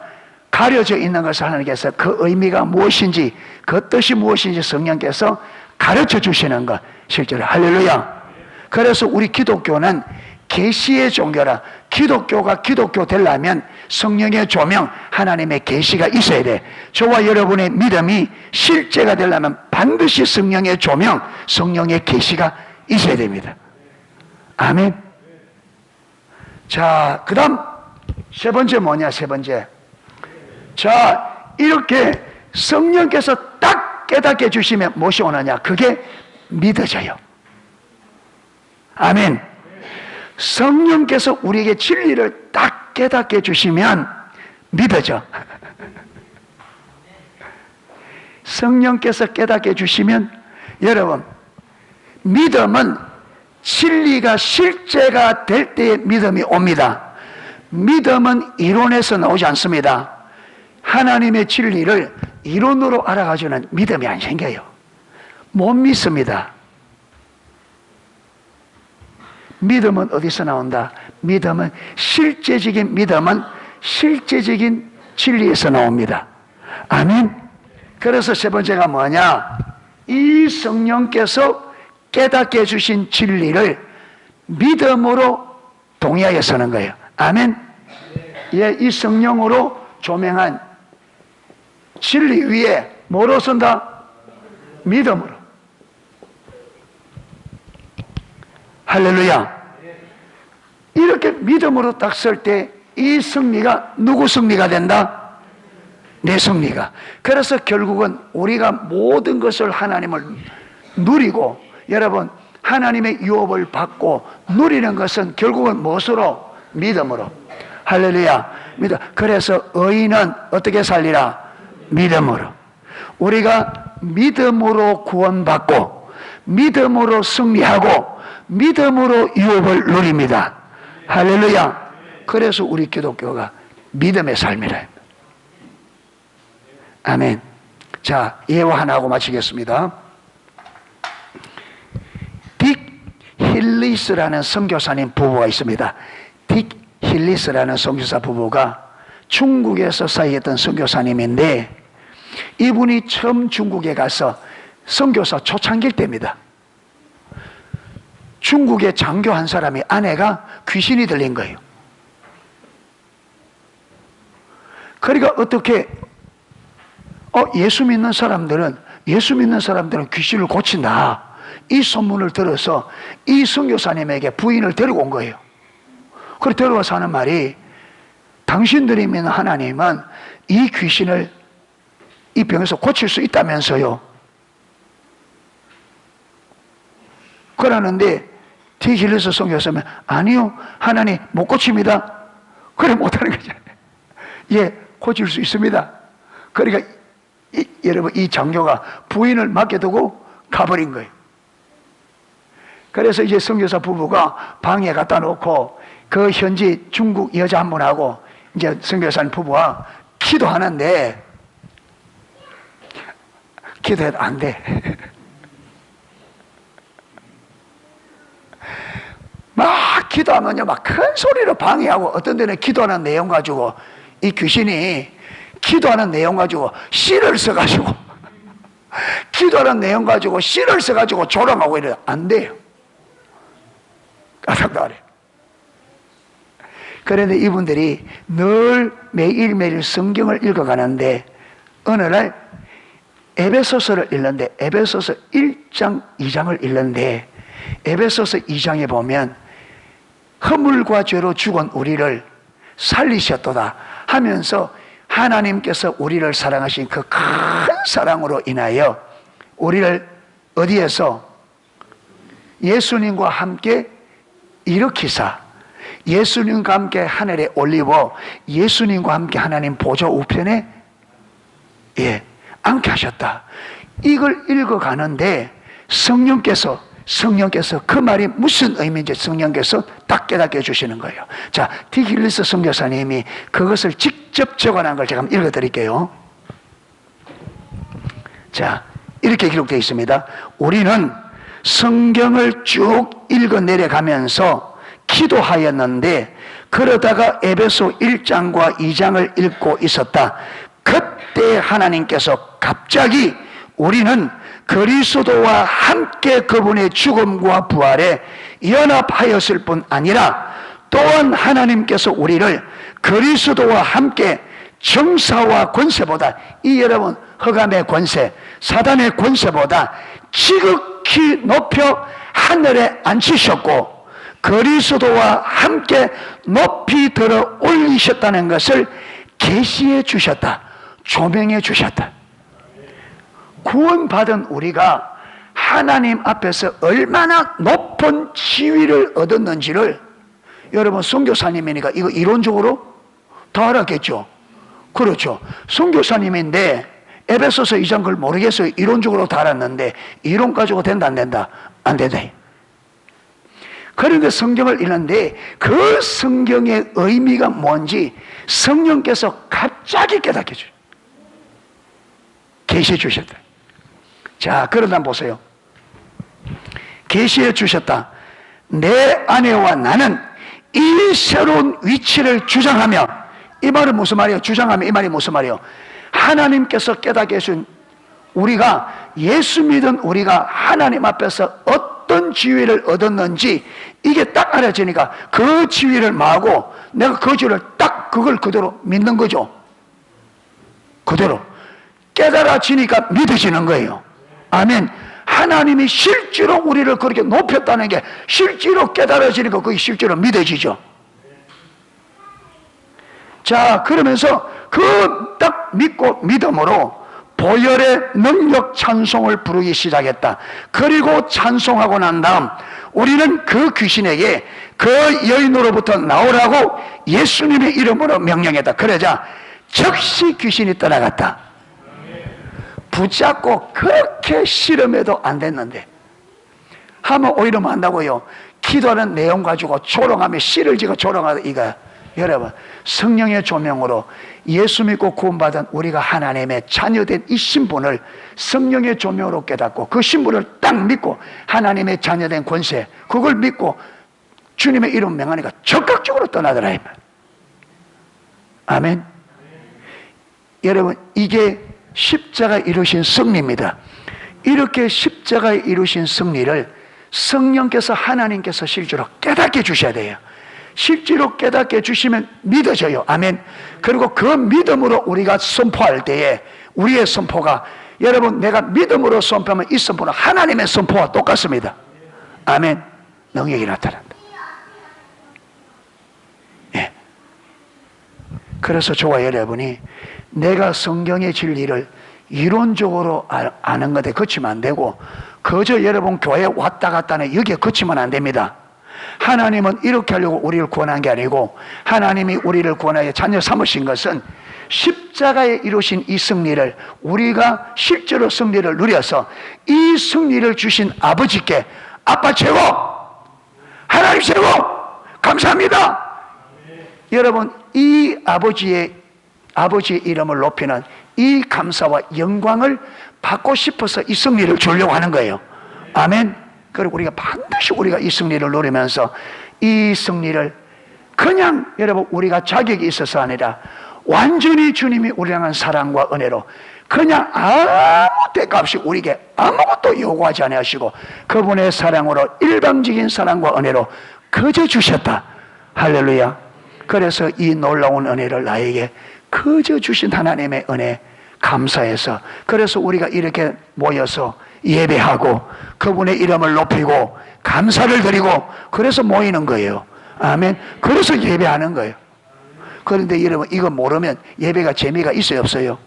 가려져 있는 것을 하나님께서 그 의미가 무엇인지, 그 뜻이 무엇인지 성령께서 가르쳐 주시는 것, 실제로. 할렐루야. 그래서 우리 기독교는 계시의 종교라. 기독교가 기독교 되려면 성령의 조명, 하나님의 계시가 있어야 돼. 저와 여러분의 믿음이 실제가 되려면 반드시 성령의 조명, 성령의 계시가 있어야 됩니다. 아멘. 자, 그 다음 세 번째 뭐냐? 세 번째. 자, 이렇게 성령께서 딱 깨닫게 해주시면 무엇이 오느냐? 그게 믿어져요. 아멘. 성령께서 우리에게 진리를 딱 깨닫게 해주시면 믿어져. 성령께서 깨닫게 해주시면, 여러분, 믿음은 진리가 실제가 될 때에 믿음이 옵니다. 믿음은 이론에서 나오지 않습니다. 하나님의 진리를 이론으로 알아가지고는 믿음이 안 생겨요. 못 믿습니다. 믿음은 어디서 나온다? 믿음은 실제적인 진리에서 나옵니다. 아멘. 그래서 세 번째가 뭐냐? 이 성령께서 깨닫게 해주신 진리를 믿음으로 동의하여 서는 거예요. 아멘. 예, 이 성령으로 조명한 진리 위에 뭐로 선다? 믿음으로. 할렐루야. 이렇게 믿음으로 딱 설 때 이 승리가 누구 승리가 된다? 내 승리가. 그래서 결국은 우리가 모든 것을 하나님을 누리고, 여러분, 하나님의 유업을 받고 누리는 것은 결국은 무엇으로? 믿음으로. 할렐루야. 믿음. 그래서 의인은 어떻게 살리라? 믿음으로. 우리가 믿음으로 구원받고 믿음으로 승리하고 믿음으로 유업을 누립니다. 할렐루야. 그래서 우리 기독교가 믿음의 삶이라. 아멘. 자, 예화 하나 하고 마치겠습니다. 딕 힐리스라는 선교사님 부부가 있습니다. 딕 힐리스라는 선교사 부부가 중국에서 사역했던 선교사님인데, 이분이 처음 중국에 가서 선교사 초창기 때입니다. 중국에 장교 한 사람이 아내가 귀신이 들린 거예요. 그러니까 어떻게 예수 믿는 사람들은 귀신을 고친다, 이 소문을 들어서 이 선교사님에게 부인을 데리고 온 거예요. 그래서 데려와서 하는 말이, 당신들이 믿는 하나님은 이 귀신을 이 병에서 고칠 수 있다면서요. 그러는데 딕 힐리스 선교사는 아니요, 하나님 못 고칩니다. 그래, 못하는 거죠. 예, 고칠 수 있습니다. 그러니까 여러분, 이 장교가 부인을 맡겨두고 가버린 거예요. 그래서 이제 선교사 부부가 방에 갖다 놓고 그 현지 중국 여자 한 분하고 이제 선교사님 부부와 기도하는데, 기도해도 안 돼. 막 기도하면요, 막 큰 소리로 방해하고, 어떤 데는 기도하는 내용 가지고 이 귀신이 기도하는 내용 가지고 시를 써가지고 기도하는 내용 가지고 시를 써가지고 조롱하고 이래. 안 돼요. 까닥까닥해. 그런데 이분들이 늘 매일매일 성경을 읽어가는데, 어느 날 에베소서를 읽는데, 에베소서 1장 2장을 읽는데, 에베소서 2장에 보면 허물과 죄로 죽은 우리를 살리셨도다 하면서 하나님께서 우리를 사랑하신 그 큰 사랑으로 인하여 우리를 어디에서? 예수님과 함께 일으키사 예수님과 함께 하늘에 올리고 예수님과 함께 하나님 보좌 우편에 앉게 하셨다. 이걸 읽어가는데 성령께서 그 말이 무슨 의미인지 성령께서 딱 깨닫게 해주시는 거예요. 자, 딕 힐리스 선교사님이 그것을 직접 적어놓은 걸 제가 한번 읽어드릴게요. 자, 이렇게 기록되어 있습니다. 우리는 성경을 쭉 읽어 내려가면서 기도하였는데, 그러다가 에베소 1장과 2장을 읽고 있었다. 그때 하나님께서 갑자기 우리는 그리스도와 함께 그분의 죽음과 부활에 연합하였을 뿐 아니라, 또한 하나님께서 우리를 그리스도와 함께 정사와 권세보다, 이 여러분 흑암의 권세, 사단의 권세보다 지극히 높여 하늘에 앉히셨고, 그리스도와 함께 높이 들어 올리셨다는 것을 계시해 주셨다. 조명해 주셨다. 구원받은 우리가 하나님 앞에서 얼마나 높은 지위를 얻었는지를 여러분 선교사님이니까 이거 이론적으로 다 알았겠죠? 그렇죠. 선교사님인데 에베소서 2장 걸 모르겠어요. 이론적으로 다 알았는데 이론 가지고 된다 안 된다? 안 된다. 그런데 성경을 읽는데 그 성경의 의미가 뭔지 성령께서 갑자기 깨닫게 해줘요. 계시해 주셨다. 자, 그러다 보세요. 계시해 주셨다. 내 아내와 나는 이 새로운 위치를 주장하며, 이 말은 무슨 말이에요? 주장하며 이 말이 무슨 말이에요? 하나님께서 깨닫게 해준 우리가, 예수 믿은 우리가 하나님 앞에서 어떤 지위를 얻었는지 이게 딱 알아지니까 그 지위를 마고 내가 그 지위를 딱 그걸 그대로 믿는 거죠. 그대로 깨달아지니까 믿어지는 거예요. 아멘. 하나님이 실제로 우리를 그렇게 높였다는 게 실제로 깨달아지니까 그게 실제로 믿어지죠. 자, 그러면서 그 딱 믿고 믿음으로 보혈의 능력 찬송을 부르기 시작했다. 그리고 찬송하고 난 다음 우리는 그 귀신에게 그 여인으로부터 나오라고 예수님의 이름으로 명령했다. 그러자 즉시 귀신이 떠나갔다. 붙잡고 그렇게 실험해도 안 됐는데 하면 오히려 한다고요. 기도하는 내용 가지고 조롱하며 씨를 지고 조롱하다. 이거 여러분, 성령의 조명으로 예수 믿고 구원받은 우리가 하나님의 자녀된 이 신분을 성령의 조명으로 깨닫고 그 신분을 딱 믿고 하나님의 자녀된 권세, 그걸 믿고 주님의 이름 명하니까 적극적으로 떠나더라. 아멘. 여러분, 이게 십자가 이루신 승리입니다. 이렇게 십자가 이루신 승리를 성령께서, 하나님께서 실제로 깨닫게 주셔야 돼요. 실제로 깨닫게 주시면 믿어져요. 아멘. 그리고 그 믿음으로 우리가 선포할 때에 우리의 선포가, 여러분, 내가 믿음으로 선포하면 이 선포는 하나님의 선포와 똑같습니다. 아멘. 능력이 나타난다. 예. 그래서 저와 여러분이 내가 성경의 진리를 이론적으로 아는 것에 그치면 안 되고, 그저 여러분 교회 왔다 갔다는 여기에 그치면 안 됩니다. 하나님은 이렇게 하려고 우리를 구원한 게 아니고, 하나님이 우리를 구원하여 자녀 삼으신 것은 십자가에 이루신 이 승리를 우리가 실제로 승리를 누려서 이 승리를 주신 아버지께 아빠 최고, 하나님 최고, 감사합니다. 여러분, 이 아버지의 이름을 높이는 이 감사와 영광을 받고 싶어서 이 승리를 주려고 하는 거예요. 아멘. 그리고 우리가 반드시 우리가 이 승리를 누리면서 이 승리를 그냥 여러분 우리가 자격이 있어서 아니라 완전히 주님이 우리를 향한 사랑과 은혜로 그냥 아무 대가 없이 우리에게 아무것도 요구하지 아니하시고 그분의 사랑으로, 일방적인 사랑과 은혜로 그저 주셨다. 할렐루야. 그래서 이 놀라운 은혜를 나에게 그저 주신 하나님의 은혜 감사해서, 그래서 우리가 이렇게 모여서 예배하고 그분의 이름을 높이고 감사를 드리고 그래서 모이는 거예요. 아멘. 그래서 예배하는 거예요. 그런데 여러분, 이거 모르면 예배가 재미가 있어요, 없어요?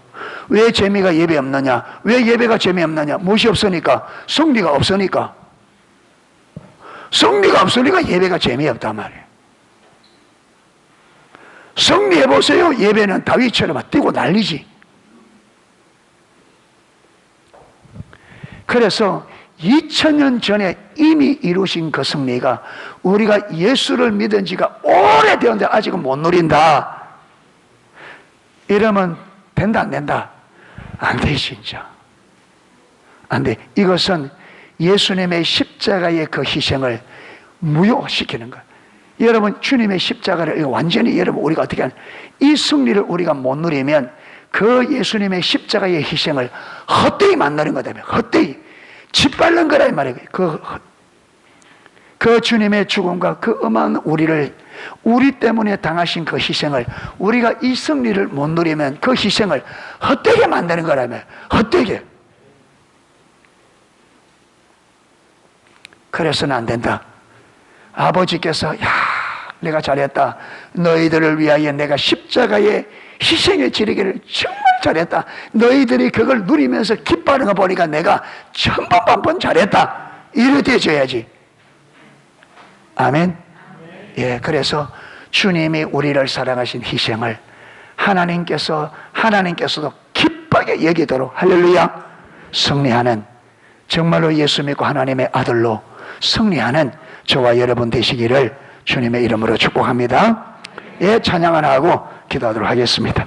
왜 재미가 예배 없느냐? 왜 예배가 재미없느냐? 무엇이 없으니까? 승리가 없으니까. 승리가 없으니까 예배가 재미없단 말이에요. 승리해보세요. 예배는 다윗처럼 뛰고 난리지. 그래서 2000년 전에 이미 이루신 그 승리가 우리가 예수를 믿은 지가 오래되었는데 아직은 못 누린다. 이러면 된다 안 된다? 안 돼. 진짜 안 돼. 이것은 예수님의 십자가의 그 희생을 무효시키는 거예요. 여러분, 주님의 십자가를 완전히 여러분 우리가 어떻게 하는, 이 승리를 우리가 못 누리면 그 예수님의 십자가의 희생을 헛되이 만나는 거다. 헛되이 짓밟는 거라 이 말이에요. 그 주님의 죽음과 그 엄한 우리 때문에 당하신 그 희생을 우리가 이 승리를 못 누리면 그 희생을 헛되게 만드는 거라며. 헛되게. 그래서는 안 된다. 아버지께서 야, 내가 잘했다. 너희들을 위하여 내가 십자가의 희생의 지르기를 정말 잘했다. 너희들이 그걸 누리면서 기뻐하는 거 보니까 내가 천번만번 잘했다. 이래 돼줘야지. 아멘. 예, 그래서 주님이 우리를 사랑하신 희생을 하나님께서도 기쁘게 여기도록 할렐루야 승리하는, 정말로 예수 믿고 하나님의 아들로 승리하는 저와 여러분 되시기를 주님의 이름으로 축복합니다. 예, 찬양 하나 하고 기도하도록 하겠습니다.